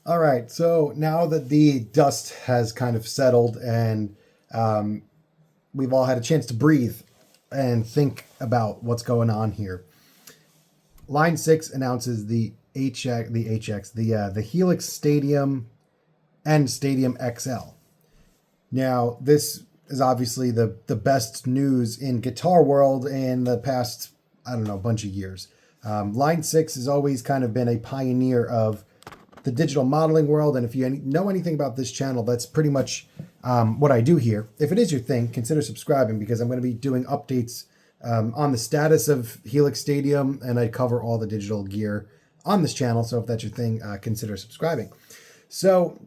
All right, so now that the dust has kind of settled and we've all had a chance to breathe and think about what's going on here, Line 6 announces the Helix Stadium and Stadium XL. Now, this is obviously the best news in Guitar World in the past, I don't know, bunch of years. Line 6 has always kind of been a pioneer of the digital modeling world, and if you know anything about this channel, that's pretty much what I do here. If it is your thing, consider subscribing, because I'm going to be doing updates on the status of Helix Stadium, and I cover all the digital gear on this channel, so if that's your thing, consider subscribing. So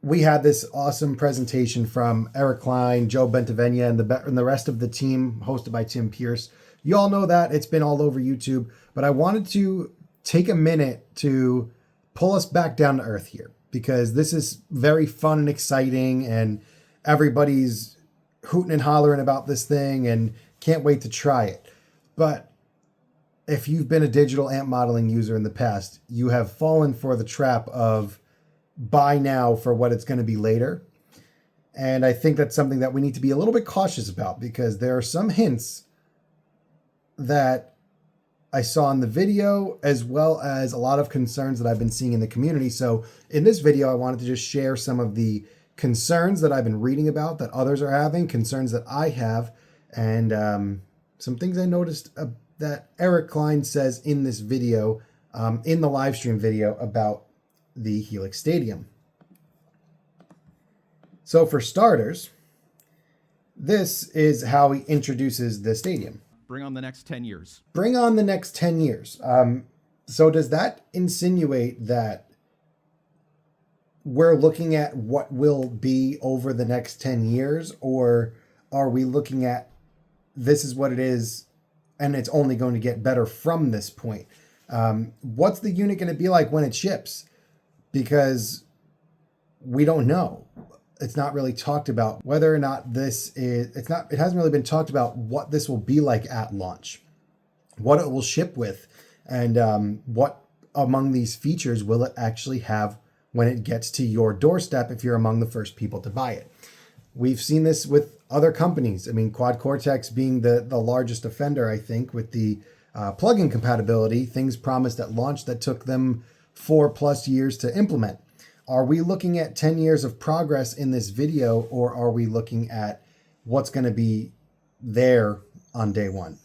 we had this awesome presentation from Eric Klein, Joe Bentavenia, and the rest of the team, hosted by Tim Pierce. You all know that. It's been all over YouTube, but I wanted to take a minute to pull us back down to earth here, because this is very fun and exciting, and everybody's hooting and hollering about this thing and can't wait to try it. But if you've been a digital amp modeling user in the past, you have fallen for the trap of buy now for what it's going to be later. And I think that's something that we need to be a little bit cautious about, because there are some hints that I saw in the video, as well as a lot of concerns that I've been seeing in the community. So in this video, I wanted to just share some of the concerns that I've been reading about that others are having, concerns that I have, and some things I noticed that Eric Klein says in this video, in the live stream video about the Helix Stadium. So for starters, this is how he introduces the stadium. Bring on the next 10 years. Bring on the next 10 years. So does that insinuate that we're looking at what will be over the next 10 years? Or are we looking at this is what it is and it's only going to get better from this point? What's the unit going to be like when it ships? Because we don't know. It's not really talked about whether or not it hasn't really been talked about what this will be like at launch, what it will ship with, and what among these features will it actually have when it gets to your doorstep if you're among the first people to buy it. We've seen this with other companies. I mean, Quad Cortex being the largest offender, I think, with the plugin compatibility, things promised at launch that took them 4+ years to implement. Are we looking at 10 years of progress in this video, or are we looking at what's going to be there on day one?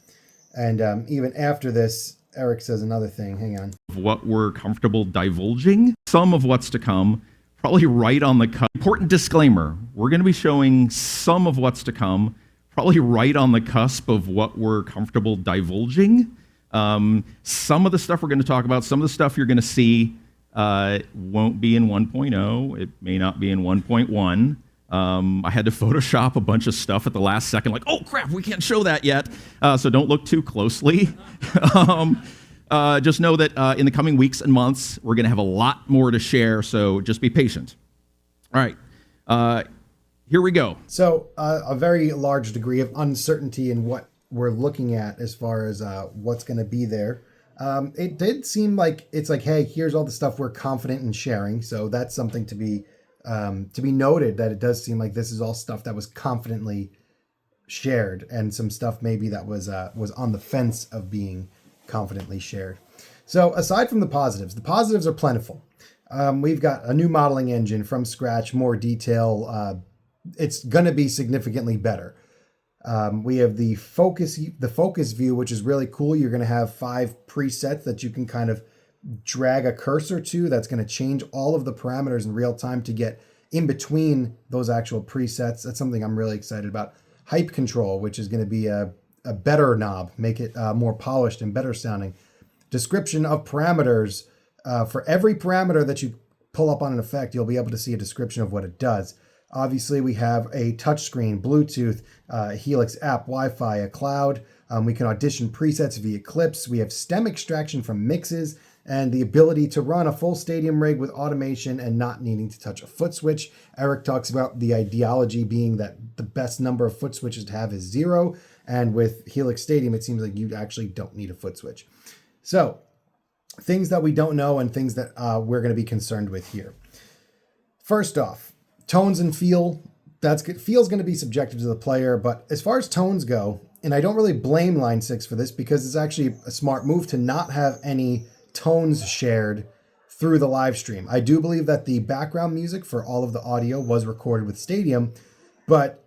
And even after this, Eric says another thing. Hang on. What we're comfortable divulging, some of what's to come, probably right on the cusp. Important disclaimer, we're going to be showing some of what's to come, probably right on the cusp of what we're comfortable divulging. Some of the stuff we're going to talk about, some of the stuff you're going to see won't be in 1.0. It may not be in 1.1. I had to Photoshop a bunch of stuff at the last second, like, oh crap, we can't show that yet. So don't look too closely. Just know that in the coming weeks and months, we're going to have a lot more to share, so just be patient. All right, here we go. So a very large degree of uncertainty in what we're looking at as far as what's going to be there. It did seem like it's like, hey, here's all the stuff we're confident in sharing. So that's something to be noted, that it does seem like this is all stuff that was confidently shared, and some stuff maybe that was on the fence of being confidently shared. So aside from the positives are plentiful. We've got a new modeling engine from scratch, more detail. It's going to be significantly better. We have the focus view, which is really cool. You're going to have 5 presets that you can kind of drag a cursor to. That's going to change all of the parameters in real time to get in between those actual presets. That's something I'm really excited about. Hype control, which is going to be a better knob, make it more polished and better sounding. Description of parameters. For every parameter that you pull up on an effect, you'll be able to see a description of what it does. Obviously, we have a touchscreen, Bluetooth, Helix app, Wi-Fi, a cloud. We can audition presets via clips. We have stem extraction from mixes, and the ability to run a full stadium rig with automation and not needing to touch a foot switch. Eric talks about the ideology being that the best number of foot switches to have is 0. And with Helix Stadium, it seems like you actually don't need a foot switch. So things that we don't know and things that we're going to be concerned with here. First off, tones and feel. That's good. Feel's going to be subjective to the player, but as far as tones go, and I don't really blame Line 6 for this because it's actually a smart move to not have any tones shared through the live stream. I do believe that the background music for all of the audio was recorded with Stadium, but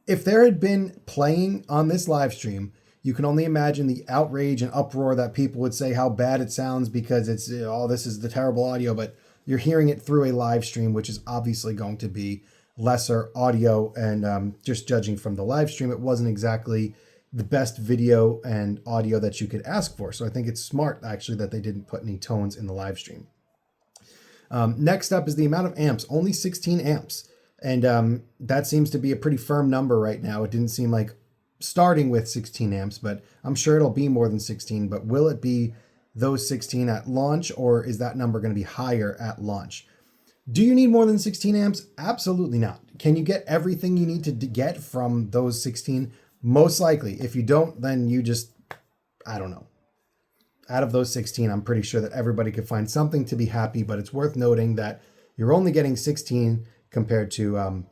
if there had been playing on this live stream, you can only imagine the outrage and uproar that people would say how bad it sounds because it's, oh, this is the terrible audio, but you're hearing it through a live stream, which is obviously going to be lesser audio. And just judging from the live stream, it wasn't exactly the best video and audio that you could ask for. So I think it's smart, actually, that they didn't put any tones in the live stream. Next up is the amount of amps, only 16 amps. And that seems to be a pretty firm number right now. It didn't seem like starting with 16 amps, but I'm sure it'll be more than 16. But will it be those 16 at launch, or is that number going to be higher at launch? Do you need more than 16 amps? Absolutely not. Can you get everything you need to get from those 16? Most likely. If you don't, then you just, I don't know. Out of those 16, I'm pretty sure that everybody could find something to be happy, but it's worth noting that you're only getting 16 compared to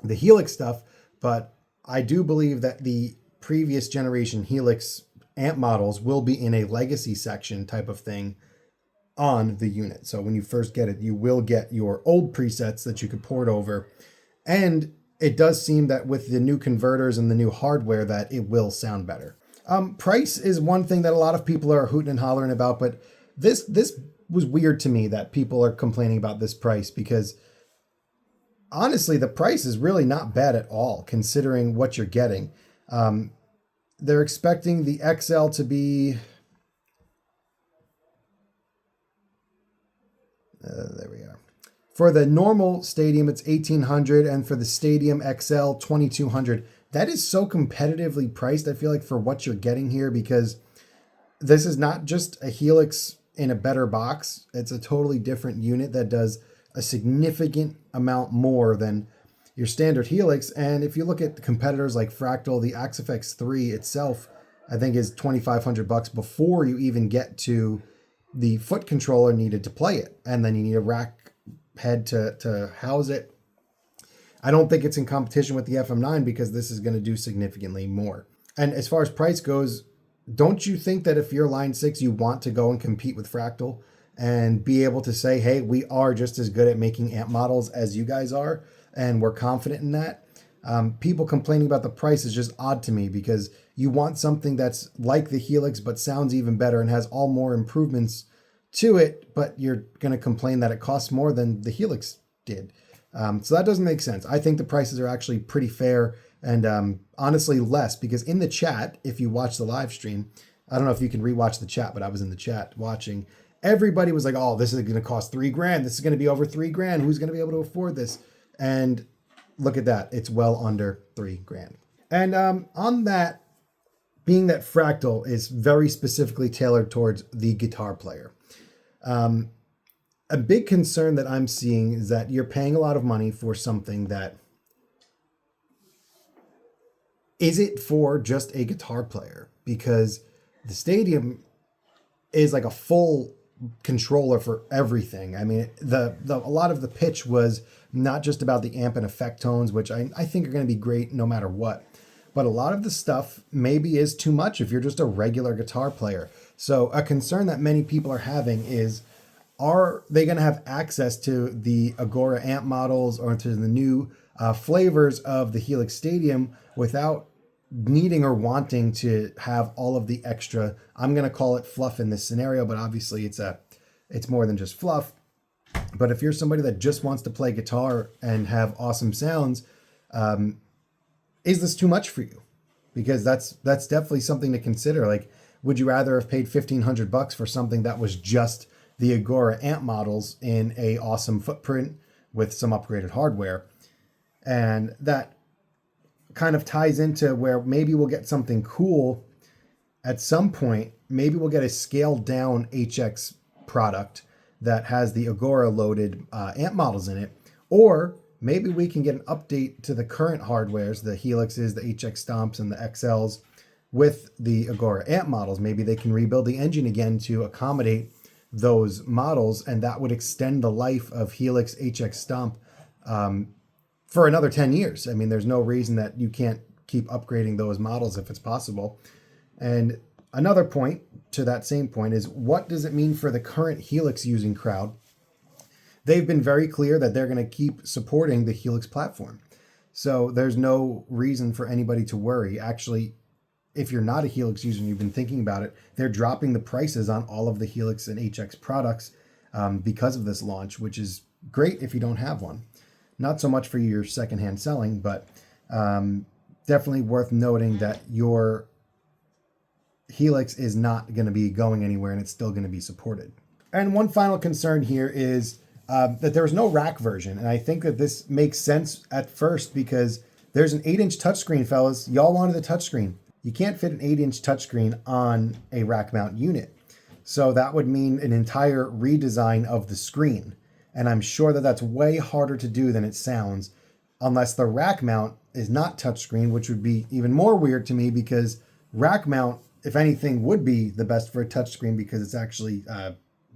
the Helix stuff. But I do believe that the previous generation Helix amp models will be in a legacy section type of thing on the unit. So when you first get it, you will get your old presets that you could port over. And it does seem that with the new converters and the new hardware that it will sound better. Price is one thing that a lot of people are hooting and hollering about, but this was weird to me that people are complaining about this price because honestly, the price is really not bad at all considering what you're getting. They're expecting the XL to be... there we are. For the normal Stadium, it's $1,800, and for the Stadium XL, $2,200. That is so competitively priced, I feel like, for what you're getting here, because this is not just a Helix in a better box. It's a totally different unit that does a significant amount more than your standard Helix. And if you look at the competitors like Fractal, the Axifex 3 itself, I think is $2,500 before you even get to the foot controller needed to play it. And then you need a rack head to house it. I don't think it's in competition with the FM9 because this is going to do significantly more. And as far as price goes, don't you think that if you're Line 6, you want to go and compete with Fractal and be able to say, hey, we are just as good at making amp models as you guys are, and we're confident in that? People complaining about the price is just odd to me because you want something that's like the Helix but sounds even better and has all more improvements to it, but you're going to complain that it costs more than the Helix did. So that doesn't make sense. I think the prices are actually pretty fair and honestly less, because in the chat, if you watch the live stream, I don't know if you can rewatch the chat, but I was in the chat watching. Everybody was like, oh, this is going to cost $3,000. This is going to be over $3,000. Who's going to be able to afford this? And look at that. It's well under $3,000. And on that, being that Fractal is very specifically tailored towards the guitar player, a big concern that I'm seeing is that you're paying a lot of money for something that, is it for just a guitar player? Because the Stadium is like a full controller for everything. I mean, a lot of the pitch was not just about the amp and effect tones, which I think are going to be great no matter what. But a lot of the stuff maybe is too much if you're just a regular guitar player. So a concern that many people are having is, are they going to have access to the Agora amp models or to the new flavors of the Helix Stadium without needing or wanting to have all of the extra, I'm going to call it fluff in this scenario, but obviously it's more than just fluff. But if you're somebody that just wants to play guitar and have awesome sounds, is this too much for you? Because that's definitely something to consider. Like, would you rather have paid $1,500 for something that was just the Agora amp models in a awesome footprint with some upgraded hardware? And that kind of ties into where maybe we'll get something cool at some point. Maybe we'll get a scaled down HX product that has the Agora loaded amp models in it. Or maybe we can get an update to the current hardwares, the Helixes, the HX Stomps, and the XLs, with the Agora Amp models. Maybe they can rebuild the engine again to accommodate those models, and that would extend the life of Helix HX Stomp for another 10 years. I mean, there's no reason that you can't keep upgrading those models if it's possible. And another point to that same point is, what does it mean for the current Helix using crowd? They've been very clear that they're going to keep supporting the Helix platform. So there's no reason for anybody to worry. Actually, if you're not a Helix user and you've been thinking about it, they're dropping the prices on all of the Helix and HX products because of this launch, which is great if you don't have one. Not so much for your secondhand selling, but definitely worth noting that your Helix is not going to be going anywhere and it's still going to be supported. And one final concern here is that there was no rack version. And I think that this makes sense at first because there's an 8-inch touchscreen, fellas. Y'all wanted a touchscreen. You can't fit an 8-inch touchscreen on a rack mount unit. So that would mean an entire redesign of the screen. And I'm sure that that's way harder to do than it sounds, unless the rack mount is not touchscreen, which would be even more weird to me because rack mount, if anything, would be the best for a touchscreen because it's actually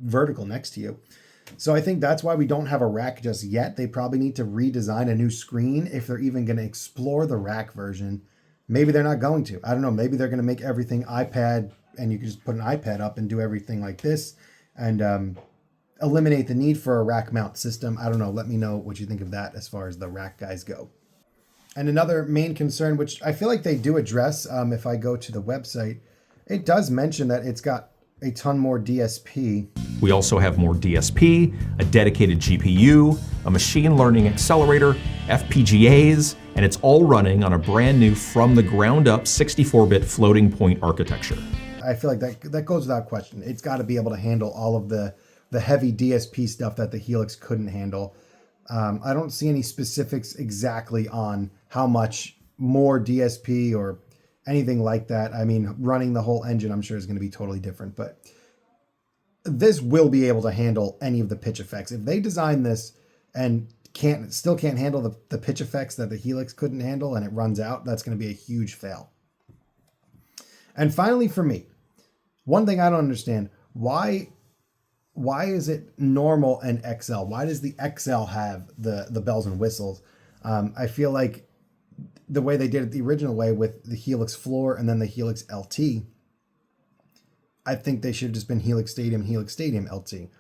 vertical next to you. So I think that's why we don't have a rack just yet. They probably need to redesign a new screen if they're even going to explore the rack version. Maybe they're not going to. I don't know. Maybe they're going to make everything iPad and you can just put an iPad up and do everything like this and eliminate the need for a rack mount system. I don't know. Let me know what you think of that as far as the rack guys go. And another main concern, which I feel like they do address if I go to the website, it does mention that it's got a ton more DSP. We also have more DSP, a dedicated GPU, a machine learning accelerator, FPGAs, and it's all running on a brand new from the ground up 64-bit floating point architecture. I feel like that goes without question. It's got to be able to handle all of the heavy DSP stuff that the Helix couldn't handle. I don't see any specifics exactly on how much more DSP or anything like that. I mean, running the whole engine, I'm sure is going to be totally different, but this will be able to handle any of the pitch effects. If they design this and still can't handle the pitch effects that the Helix couldn't handle and it runs out, that's going to be a huge fail. And finally, for me, one thing I don't understand, why is it normal and XL? Why does the XL have the bells and whistles? I feel like the way they did it the original way with the Helix Floor and then the Helix LT, I think they should have just been Helix Stadium LT.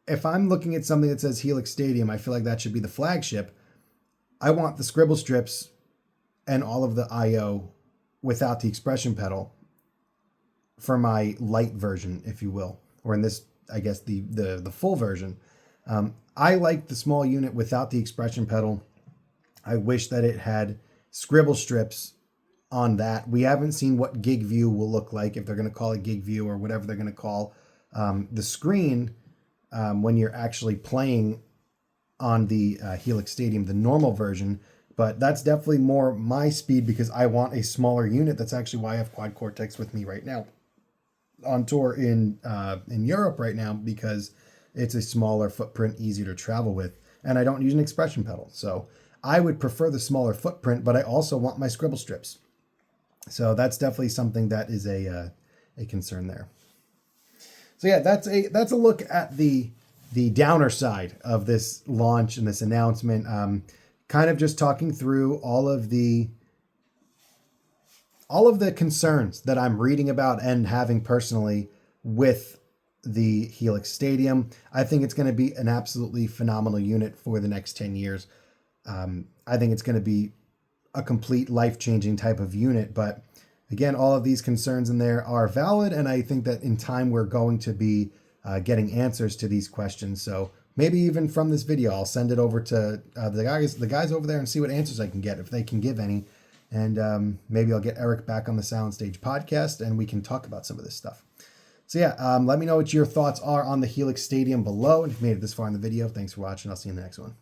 If I'm looking at something that says Helix Stadium, I feel like that should be the flagship. I want the scribble strips and all of the I/O without the expression pedal for my light version, if you will, or in this, I guess, the full version. I like the small unit without the expression pedal. I wish that it had scribble strips on that. We haven't seen what gig view will look like, if they're going to call it gig view or whatever they're going to call the screen when you're actually playing on the Helix Stadium, the normal version. But that's definitely more my speed because I want a smaller unit. That's actually why I have Quad Cortex with me right now on tour in Europe right now, because it's a smaller footprint, easier to travel with, and I don't use an expression pedal. So I would prefer the smaller footprint, but I also want my scribble strips. So that's definitely something that is a concern there. So yeah, that's a look at the downer side of this launch and this announcement. Kind of just talking through all of the concerns that I'm reading about and having personally with the Helix Stadium. I think it's going to be an absolutely phenomenal unit for the next 10 years. I think it's going to be a complete life-changing type of unit. But again, all of these concerns in there are valid. And I think that in time, we're going to be getting answers to these questions. So maybe even from this video, I'll send it over to the guys over there and see what answers I can get, if they can give any. And maybe I'll get Eric back on the Soundstage podcast and we can talk about some of this stuff. So yeah, let me know what your thoughts are on the Helix Stadium below. And if you made it this far in the video, thanks for watching. I'll see you in the next one.